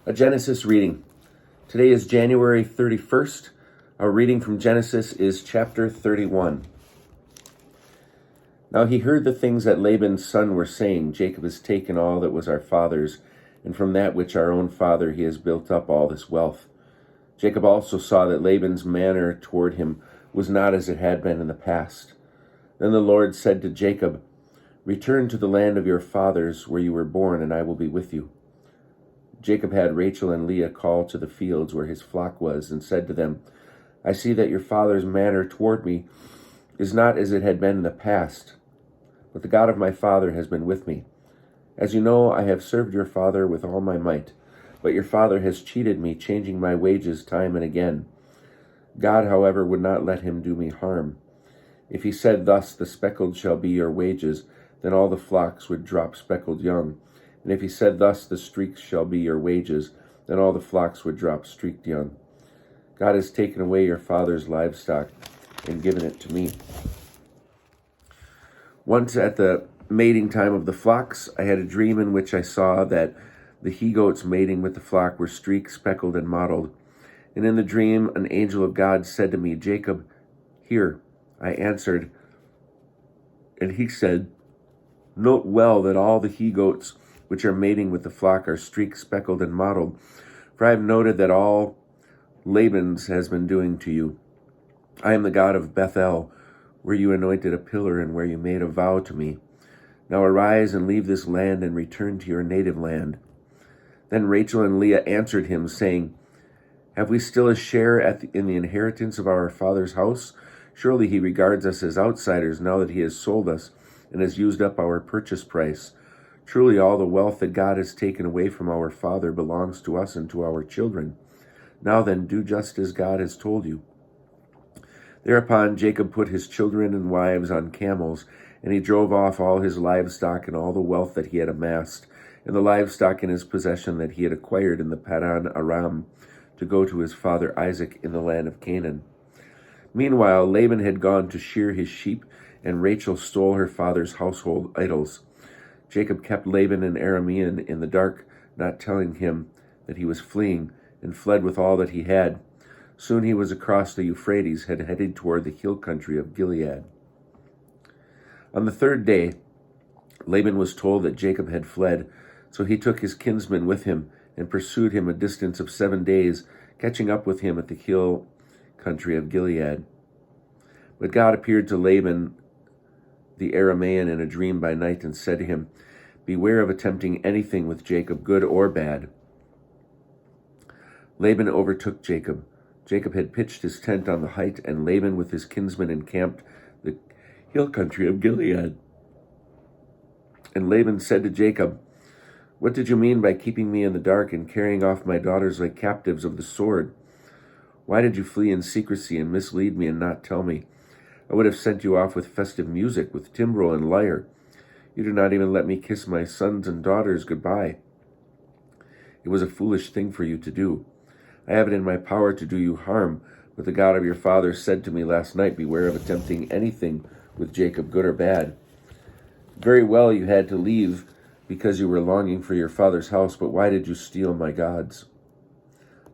A Genesis reading. Today is January 31st. Our reading from Genesis is chapter 31. Now he heard the things that Laban's son were saying, Jacob has taken all that was our father's, and from that which our own father he has built up all this wealth. Jacob also saw that Laban's manner toward him was not as it had been in the past. Then the Lord said to Jacob, "Return to the land of your fathers where you were born, and I will be with you." Jacob had Rachel and Leah call to the fields where his flock was, and said to them, "I see that your father's manner toward me is not as it had been in the past, but the God of my father has been with me. As you know, I have served your father with all my might, but your father has cheated me, changing my wages time and again. God, however, would not let him do me harm. If he said thus, 'The speckled shall be your wages,' then all the flocks would drop speckled young. And if he said thus, 'The streaks shall be your wages,' then all the flocks would drop streaked young. God has taken away your father's livestock and given it to me." Once at the mating time of the flocks, I had a dream in which I saw that the he-goats mating with the flock were streaked, speckled, and mottled. And in the dream, an angel of God said to me, "Jacob, here." I answered, and he said, "Note well that all the he-goats which are mating with the flock are streaked, speckled, and mottled, for I have noted that all Laban's has been doing to you. I am the God of Bethel, where you anointed a pillar and where you made a vow to me. Now arise and leave this land and return to your native land." Then Rachel and Leah answered him, saying, "Have we still a share in the inheritance of our father's house? Surely he regards us as outsiders now that he has sold us and has used up our purchase price. Truly all the wealth that God has taken away from our father belongs to us and to our children. Now then, do just as God has told you." Thereupon Jacob put his children and wives on camels, and he drove off all his livestock and all the wealth that he had amassed, and the livestock in his possession that he had acquired in the Padan Aram, to go to his father Isaac in the land of Canaan. Meanwhile, Laban had gone to shear his sheep, and Rachel stole her father's household idols. Jacob kept Laban an Aramean in the dark, not telling him that he was fleeing, and fled with all that he had. Soon he was across the Euphrates, had headed toward the hill country of Gilead. On the third day, Laban was told that Jacob had fled, so he took his kinsman with him and pursued him a distance of 7 days, catching up with him at the hill country of Gilead. But God appeared to Laban the Aramean in a dream by night and said to him, "Beware of attempting anything with Jacob, good or bad." Laban overtook Jacob. Jacob had pitched his tent on the height, and Laban with his kinsmen encamped the hill country of Gilead. And Laban said to Jacob, "What did you mean by keeping me in the dark and carrying off my daughters like captives of the sword? Why did you flee in secrecy and mislead me and not tell me? I would have sent you off with festive music, with timbrel and lyre. You did not even let me kiss my sons and daughters goodbye. It was a foolish thing for you to do. I have it in my power to do you harm, but the God of your father said to me last night, 'Beware of attempting anything with Jacob, good or bad.' Very well, you had to leave because you were longing for your father's house, but why did you steal my gods?"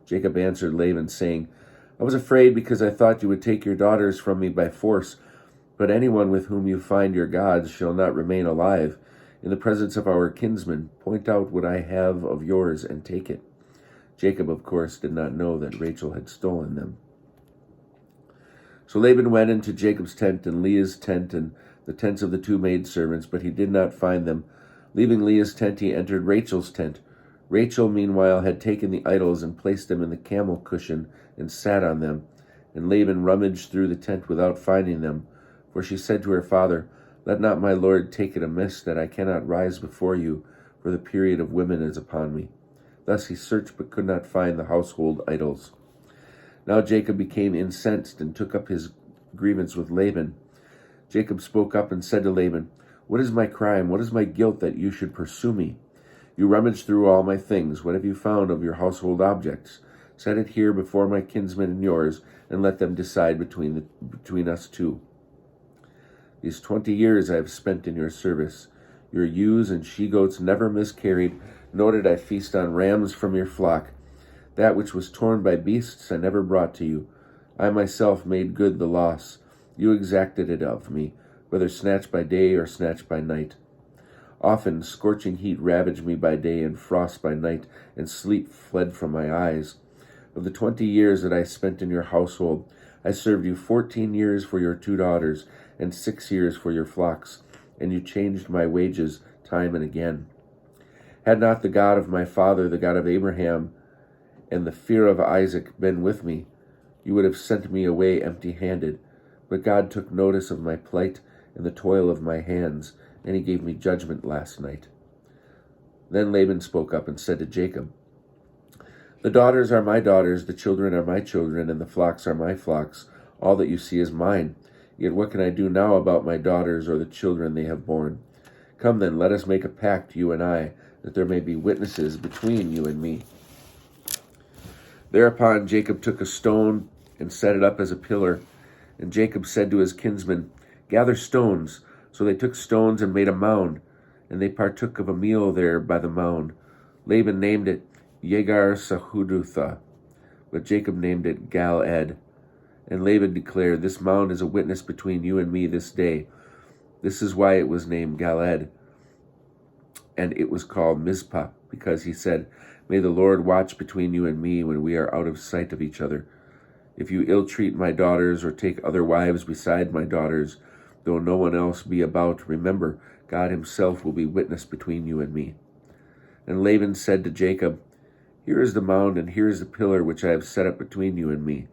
Jacob answered Laban, saying, "I was afraid because I thought you would take your daughters from me by force, but anyone with whom you find your gods shall not remain alive. In the presence of our kinsmen, point out what I have of yours and take it." Jacob, of course, did not know that Rachel had stolen them. So Laban went into Jacob's tent and Leah's tent and the tents of the two maidservants, but he did not find them. Leaving Leah's tent, he entered Rachel's tent. Rachel, meanwhile, had taken the idols and placed them in the camel cushion and sat on them. And Laban rummaged through the tent without finding them. For she said to her father, "Let not my lord take it amiss that I cannot rise before you, for the period of women is upon me." Thus he searched but could not find the household idols. Now Jacob became incensed and took up his grievance with Laban. Jacob spoke up and said to Laban, "What is my crime? What is my guilt that you should pursue me? You rummaged through all my things. What have you found of your household objects? Set it here before my kinsmen and yours, and let them decide between us two. These 20 years I have spent in your service. Your ewes and she-goats never miscarried, nor did I feast on rams from your flock. That which was torn by beasts I never brought to you. I myself made good the loss. You exacted it of me, whether snatched by day or snatched by night. Often scorching heat ravaged me by day, and frost by night, and sleep fled from my eyes. Of the 20 years that I spent in your household, I served you 14 years for your 2 daughters, and 6 years for your flocks, and you changed my wages time and again. Had not the God of my father, the God of Abraham, and the fear of Isaac been with me, you would have sent me away empty-handed. But God took notice of my plight and the toil of my hands, and he gave me judgment last night. Then Laban spoke up and said to Jacob, The daughters are my daughters, the children are my children, and the flocks are my flocks. All that you see is mine. Yet what can I do now about my daughters or the children they have borne? Come then, let us make a pact, you and I, that there may be witnesses between you and me. Thereupon Jacob took a stone and set it up as a pillar. And Jacob said to his kinsmen, Gather stones. So they took stones and made a mound, and they partook of a meal there by the mound. Laban named it Yegar Sahudutha, but Jacob named it Gal-ed. And Laban declared, This mound is a witness between you and me this day. This is why it was named Gal-ed. And it was called Mizpah, because he said, May the Lord watch between you and me when we are out of sight of each other. If you ill-treat my daughters or take other wives beside my daughters, though no one else be about, remember, God himself will be witness between you and me. And Laban said to Jacob, Here is the mound, and here is the pillar which I have set up between you and me.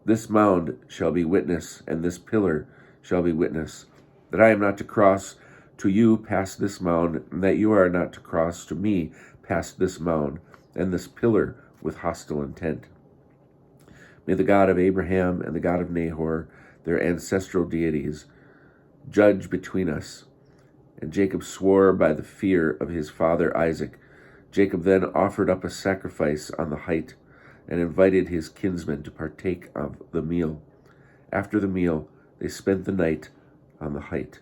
This mound shall be witness, and this pillar shall be witness, that I am not to cross to you past this mound, and that you are not to cross to me past this mound, and this pillar with hostile intent. May the God of Abraham and the God of Nahor, their ancestral deities, judge between us. And Jacob swore by the fear of his father Isaac. Jacob then offered up a sacrifice on the height, and invited his kinsmen to partake of the meal. After the meal, they spent the night on the height.